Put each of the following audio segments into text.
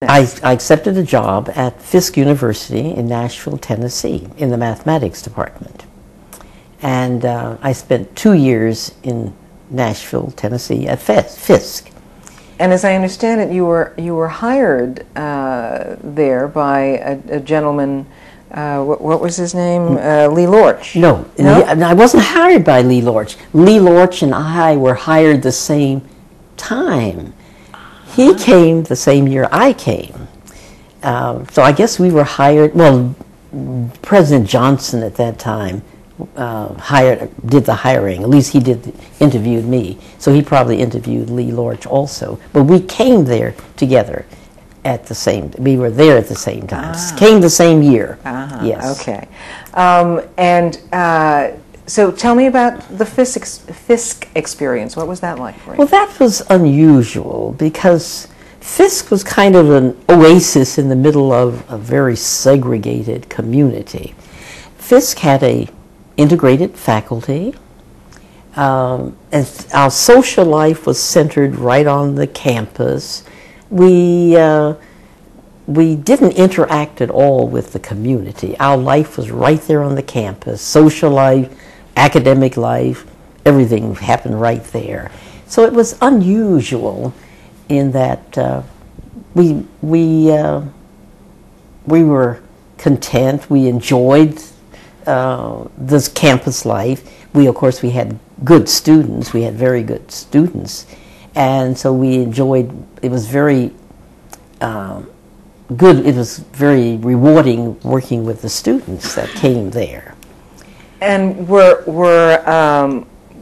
I accepted a job at Fisk University in Nashville, Tennessee, in the mathematics department. And I spent 2 years in Nashville, Tennessee at Fisk. And as I understand it, you were hired there by a gentleman. What was his name? Lee Lorch. No, I wasn't hired by Lee Lorch. Lee Lorch and I were hired the same time. He came the same year I came. So I guess we were hired, well, President Johnson at that time did the hiring. At least he interviewed me. So he probably interviewed Lee Lorch also. But we came there together we were there at the same time. Came the same year. Yes. Okay. So tell me about the Fisk experience. What was that like for you? Well, that was unusual because Fisk was kind of an oasis in the middle of a very segregated community. Fisk had a integrated faculty, and our social life was centered right on the campus. We didn't interact at all with the community. Our life was right there on the campus. Social life, academic life, everything happened right there. So it was unusual in that we were content. We enjoyed this campus life. Of course, we had good students. We had very good students. And so we enjoyed, it was very good, it was very rewarding working with the students that came there. And were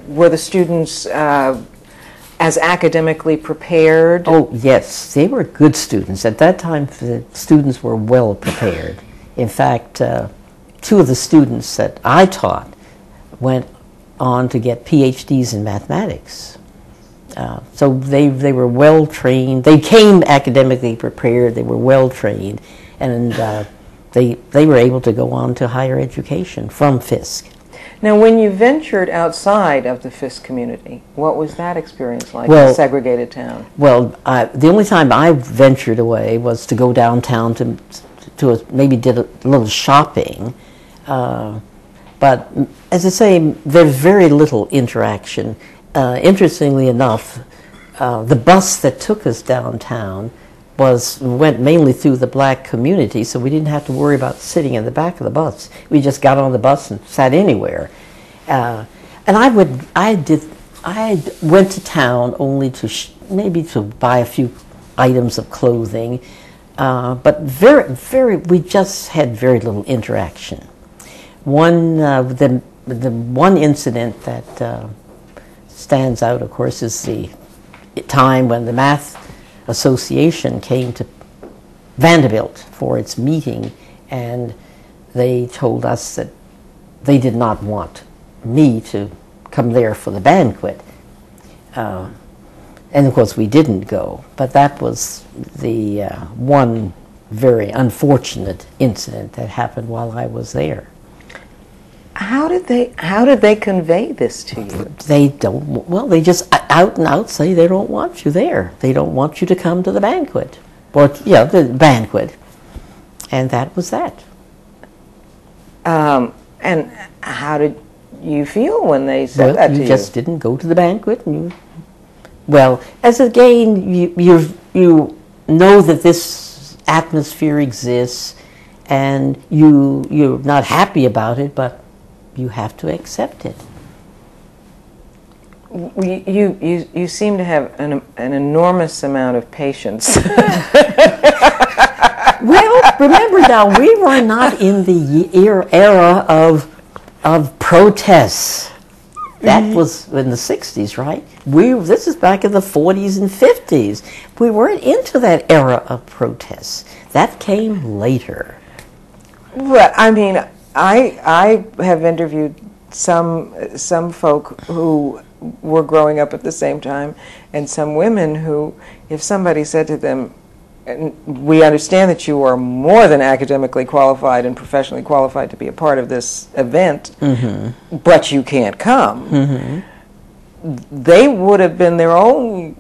the students as academically prepared? Oh, yes, they were good students. At that time, the students were well prepared. In fact, 2 of the students that I taught went on to get PhDs in mathematics. So they were well trained. They came academically prepared. They were well trained, and they were able to go on to higher education from Fisk. Now, when you ventured outside of the Fisk community, what was that experience like in a segregated town? Well, the only time I ventured away was to go downtown to maybe did a little shopping. But as I say, there's very little interaction. Interestingly enough, the bus that took us downtown went mainly through the black community, so we didn't have to worry about sitting in the back of the bus. We just got on the bus and sat anywhere. And I went to town only to maybe to buy a few items of clothing, but we just had very little interaction. The one incident that stands out, of course, is the time when the Math Association came to Vanderbilt for its meeting, and they told us that they did not want me to come there for the banquet. And of course we didn't go, but that was the one very unfortunate incident that happened while I was there. How did they convey this to you? They just out and out say they don't want you there. They don't want you to come to the banquet. Or, the banquet. And that was that. And how did you feel when they said that to you? You just didn't go to the banquet. As again, you know that this atmosphere exists, and you're not happy about it, but you have to accept it. You seem to have an enormous amount of patience. Well, remember now, we were not in the era of protests. That was in the 60s, right? This is back in the 40s and 50s. We weren't into that era of protests. That came later. Well, I mean, I have interviewed some folk who were growing up at the same time, and some women who, if somebody said to them, "We understand that you are more than academically qualified and professionally qualified to be a part of this event, but you can't come," they would have been their own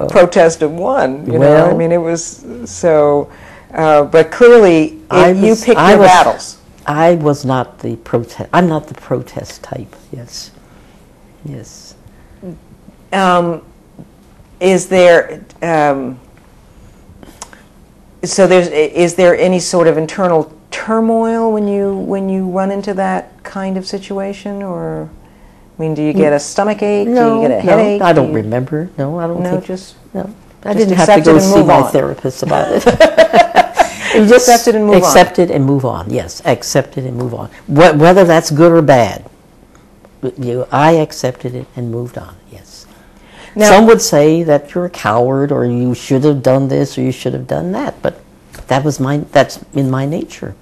protest of one. You know, I mean, it was so. But clearly, you picked your battles. I was not the protest. I'm not the protest type. Yes, yes. Is there is there any sort of internal turmoil when you run into that kind of situation, or I mean, do you get a stomach ache? No, do you get a headache? I don't remember. No, I don't think. Just no. I didn't have to go see my therapist about it. You just accept it and move on. Accept it and move on. Yes, accept it and move on. Whether that's good or bad, I accepted it and moved on. Yes. Now, some would say that you're a coward, or you should have done this, or you should have done that. But that's in my nature.